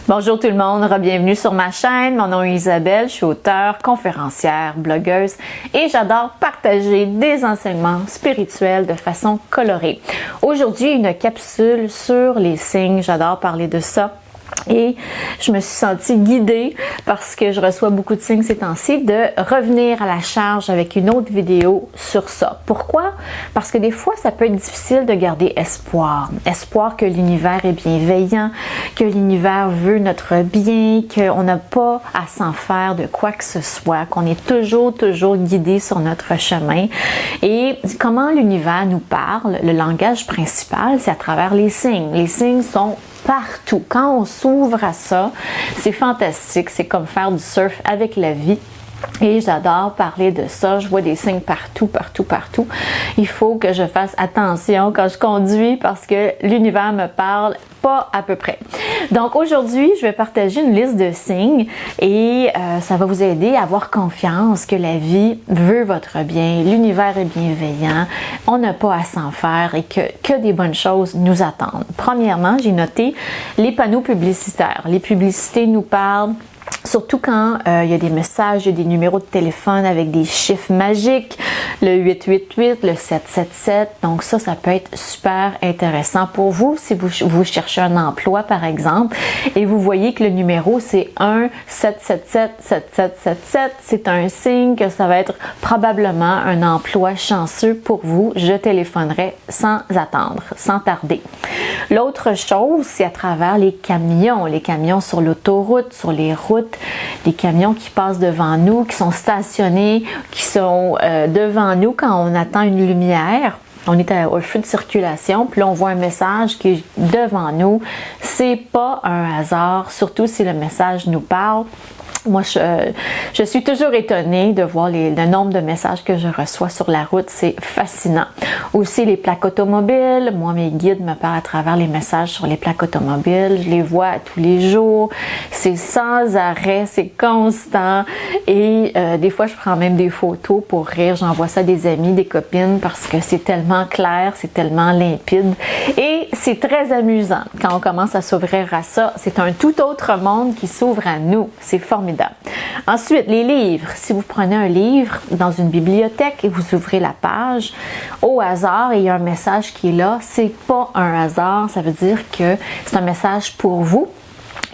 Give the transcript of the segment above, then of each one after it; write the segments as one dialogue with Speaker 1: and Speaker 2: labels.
Speaker 1: Bonjour tout le monde, bienvenue sur ma chaîne. Mon nom est Isabelle, je suis auteure, conférencière, blogueuse et j'adore partager des enseignements spirituels de façon colorée. Aujourd'hui, une capsule sur les signes, j'adore parler de ça. Et je me suis sentie guidée parce que je reçois beaucoup de signes ces temps-ci de revenir à la charge avec une autre vidéo sur ça. Pourquoi? Parce que des fois, ça peut être difficile de garder espoir. Espoir que l'univers est bienveillant, que l'univers veut notre bien, qu'on n'a pas à s'en faire de quoi que ce soit, qu'on est toujours guidé sur notre chemin. Et comment l'univers nous parle, le langage principal, c'est à travers les signes. Les signes sont partout. Quand on s'ouvre à ça, c'est fantastique. C'est comme faire du surf avec la vie. Et j'adore parler de ça. Je vois des signes partout. Il faut que je fasse attention quand je conduis parce que l'univers me parle pas à peu près. Donc aujourd'hui, je vais partager une liste de signes et ça va vous aider à avoir confiance que la vie veut votre bien, l'univers est bienveillant, on n'a pas à s'en faire et que des bonnes choses nous attendent. Premièrement, j'ai noté les panneaux publicitaires. Les publicités nous parlent. Surtout quand il y a des messages, il y a des numéros de téléphone avec des chiffres magiques, le 888, le 777. Donc ça peut être super intéressant pour vous si vous cherchez un emploi par exemple et vous voyez que le numéro c'est 1-777-7777. C'est un signe que ça va être probablement un emploi chanceux pour vous. Je téléphonerai sans attendre, sans tarder. L'autre chose, c'est à travers les camions sur l'autoroute, sur les routes, les camions qui passent devant nous, qui sont stationnés, qui sont devant nous quand on attend une lumière. On est au feu de circulation, puis là on voit un message qui est devant nous. C'est pas un hasard, surtout si le message nous parle. Moi, je suis toujours étonnée de voir le nombre de messages que je reçois sur la route. C'est fascinant. Aussi, les plaques automobiles. Moi, mes guides me parlent à travers les messages sur les plaques automobiles. Je les vois tous les jours. C'est sans arrêt, c'est constant. Et des fois, je prends même des photos pour rire. J'envoie ça à des amis, des copines parce que c'est tellement clair, c'est tellement limpide. Et c'est très amusant. Quand on commence à s'ouvrir à ça, c'est un tout autre monde qui s'ouvre à nous. C'est formidable. Ensuite, les livres. Si vous prenez un livre dans une bibliothèque et vous ouvrez la page, au hasard, et il y a un message qui est là, c'est pas un hasard, ça veut dire que c'est un message pour vous.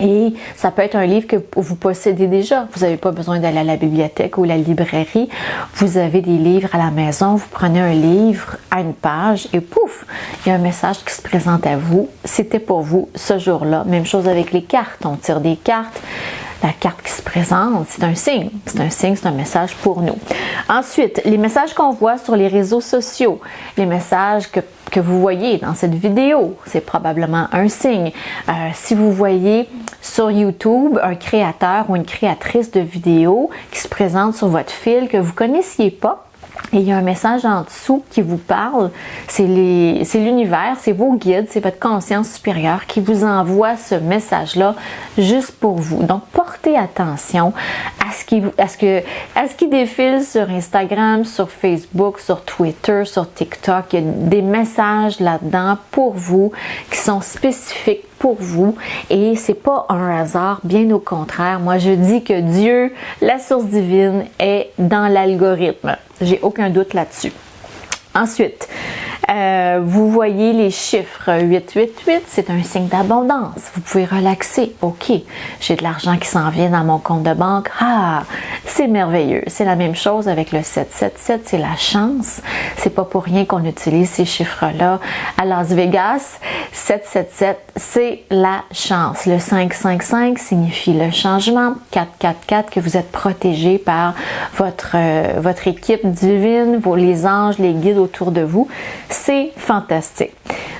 Speaker 1: Et ça peut être un livre que vous possédez déjà. Vous n'avez pas besoin d'aller à la bibliothèque ou la librairie. Vous avez des livres à la maison. Vous prenez un livre à une page et pouf, il y a un message qui se présente à vous. C'était pour vous ce jour-là. Même chose avec les cartes. On tire des cartes. La carte qui se présente, c'est un signe. C'est un signe, c'est un message pour nous. Ensuite, les messages qu'on voit sur les réseaux sociaux, les messages que vous voyez dans cette vidéo, c'est probablement un signe. Si vous voyez sur YouTube un créateur ou une créatrice de vidéos qui se présente sur votre fil que vous ne connaissiez pas, et il y a un message en dessous qui vous parle, c'est l'univers, c'est vos guides, c'est votre conscience supérieure qui vous envoie ce message-là juste pour vous. Donc, portez attention à ce qui défile sur Instagram, sur Facebook, sur Twitter, sur TikTok. Il y a des messages là-dedans pour vous qui sont spécifiques pour vous et c'est pas un hasard, bien au contraire. Moi, je dis que Dieu, la source divine, est dans l'algorithme. J'ai aucun doute là-dessus. Ensuite, vous voyez les chiffres 888, c'est un signe d'abondance. Vous pouvez relaxer. OK, j'ai de l'argent qui s'en vient dans mon compte de banque. Ah, c'est merveilleux. C'est la même chose avec le 777, c'est la chance. C'est pas pour rien qu'on utilise ces chiffres-là. À Las Vegas, 777, c'est la chance. Le 555 signifie le changement. 444, que vous êtes protégé par votre équipe divine, les anges, les guides autour de vous. C'est fantastique.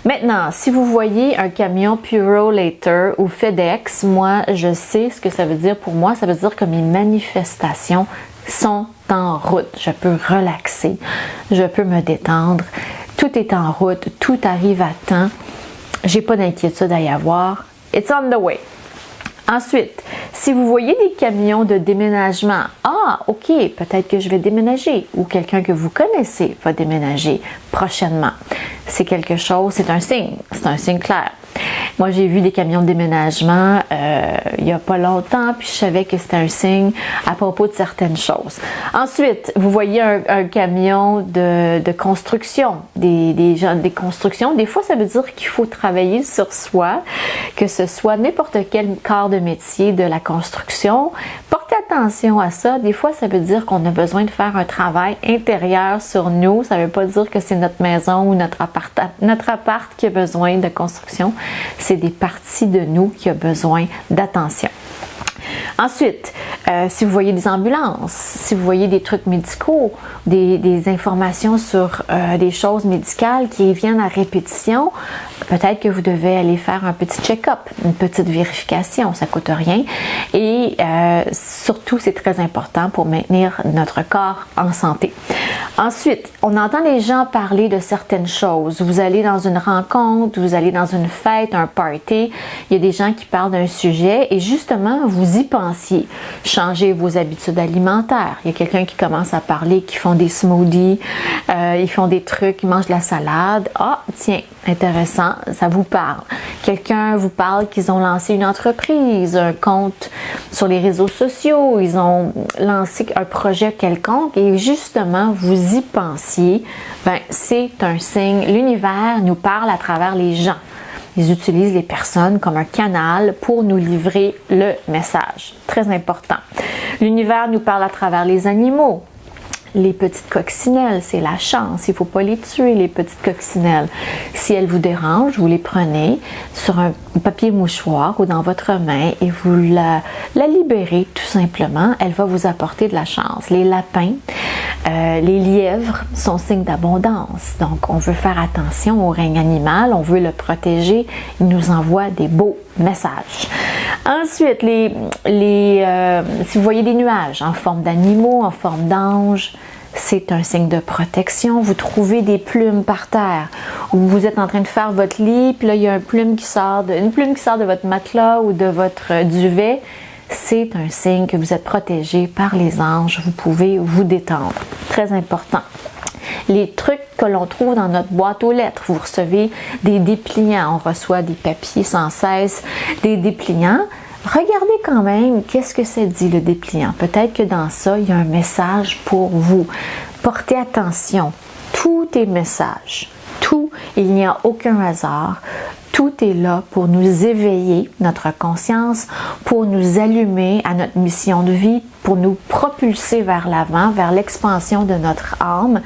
Speaker 1: Maintenant, si vous voyez un camion Purolator ou FedEx, moi, je sais ce que ça veut dire pour moi. Ça veut dire que mes manifestations sont en route. Je peux relaxer, je peux me détendre. Tout est en route, tout arrive à temps. J'ai pas d'inquiétude à y avoir. It's on the way. Ensuite, si vous voyez des camions de déménagement, ok, peut-être que je vais déménager ou quelqu'un que vous connaissez va déménager prochainement. C'est quelque chose, c'est un signe clair. Moi, j'ai vu des camions de déménagement il n'y a pas longtemps, puis je savais que c'était un signe à propos de certaines choses. Ensuite, vous voyez un camion de construction, des constructions. Des fois, ça veut dire qu'il faut travailler sur soi, que ce soit n'importe quel corps de métier de la construction. Portez attention à ça. Des fois, ça veut dire qu'on a besoin de faire un travail intérieur sur nous. Ça ne veut pas dire que c'est notre maison ou notre appart qui a besoin de construction. C'est des parties de nous qui ont besoin d'attention. Ensuite, si vous voyez des ambulances, si vous voyez des trucs médicaux, des informations sur des choses médicales qui viennent à répétition, peut-être que vous devez aller faire un petit check-up, une petite vérification, ça ne coûte rien. Et surtout, c'est très important pour maintenir notre corps en santé. Ensuite, on entend les gens parler de certaines choses. Vous allez dans une rencontre, vous allez dans une fête, un party, il y a des gens qui parlent d'un sujet et justement, vous y pensiez. Changez vos habitudes alimentaires. Il y a quelqu'un qui commence à parler, qui font des smoothies, ils font des trucs, ils mangent de la salade. Ah, tiens, intéressant, ça vous parle. Quelqu'un vous parle qu'ils ont lancé une entreprise, un compte sur les réseaux sociaux, ils ont lancé un projet quelconque et justement, vous y pensiez, ben, c'est un signe. L'univers nous parle à travers les gens. Ils utilisent les personnes comme un canal pour nous livrer le message. Très important. L'univers nous parle à travers les animaux. Les petites coccinelles, c'est la chance. Il ne faut pas les tuer, les petites coccinelles. Si elles vous dérangent, vous les prenez sur un papier mouchoir ou dans votre main et vous la libérez tout simplement. Elle va vous apporter de la chance. Les lapins, les lièvres sont signes d'abondance. Donc, on veut faire attention au règne animal, on veut le protéger. Il nous envoie des beaux messages. Ensuite, si vous voyez des nuages en forme d'animaux, en forme d'anges, c'est un signe de protection. Vous trouvez des plumes par terre ou vous êtes en train de faire votre lit, puis là, il y a une plume qui sort de votre matelas ou de votre duvet. C'est un signe que vous êtes protégé par les anges. Vous pouvez vous détendre. Très important. Les trucs que l'on trouve dans notre boîte aux lettres. Vous recevez des dépliants. On reçoit des papiers sans cesse, des dépliants. Regardez quand même qu'est-ce que ça dit le dépliant. Peut-être que dans ça, il y a un message pour vous. Portez attention. Tout est message. Tout, il n'y a aucun hasard. Tout est là pour nous éveiller notre conscience, pour nous allumer à notre mission de vie, pour nous propulser vers l'avant, vers l'expansion de notre âme.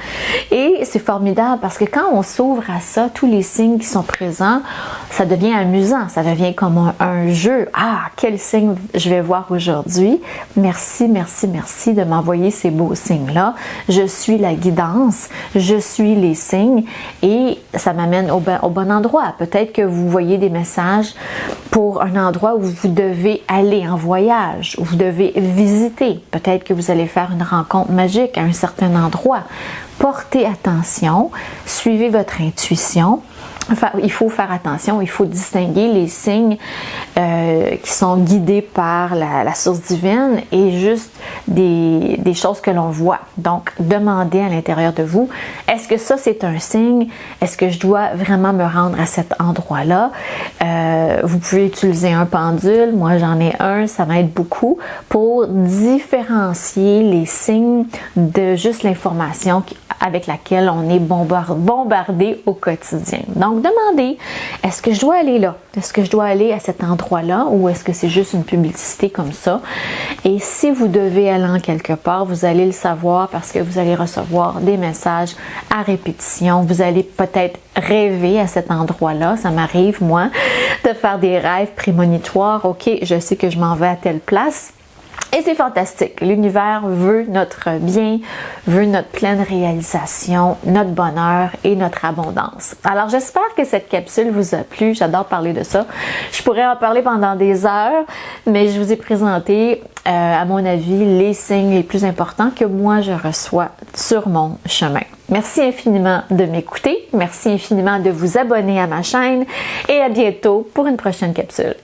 Speaker 1: Et c'est formidable parce que quand on s'ouvre à ça, tous les signes qui sont présents, ça devient amusant, ça devient comme un jeu. Ah, quel signe je vais voir aujourd'hui? Merci, merci, merci de m'envoyer ces beaux signes-là. Je suis la guidance, je suis les signes et ça m'amène au bon endroit. Peut-être que vous voyez des messages pour un endroit où vous devez aller en voyage, où vous devez visiter. Peut-être que vous allez faire une rencontre magique à un certain endroit. Portez attention, suivez votre intuition. Enfin, il faut faire attention, il faut distinguer les signes qui sont guidés par la source divine et juste des choses que l'on voit. Donc, demandez à l'intérieur de vous, est-ce que ça c'est un signe? Est-ce que je dois vraiment me rendre à cet endroit-là? Vous pouvez utiliser un pendule, moi j'en ai un, ça m'aide beaucoup pour différencier les signes de juste l'information avec laquelle on est bombardé au quotidien. Donc, demandez, est-ce que je dois aller là? Est-ce que je dois aller à cet endroit-là ou est-ce que c'est juste une publicité comme ça? Et si vous devez aller en quelque part, vous allez le savoir parce que vous allez recevoir des messages à répétition. Vous allez peut-être rêver à cet endroit-là. Ça m'arrive, moi, de faire des rêves prémonitoires. OK, je sais que je m'en vais à telle place. Et c'est fantastique. L'univers veut notre bien, veut notre pleine réalisation, notre bonheur et notre abondance. Alors, j'espère que cette capsule vous a plu. J'adore parler de ça. Je pourrais en parler pendant des heures, mais je vous ai présenté, à mon avis, les signes les plus importants que moi, je reçois sur mon chemin. Merci infiniment de m'écouter. Merci infiniment de vous abonner à ma chaîne et à bientôt pour une prochaine capsule.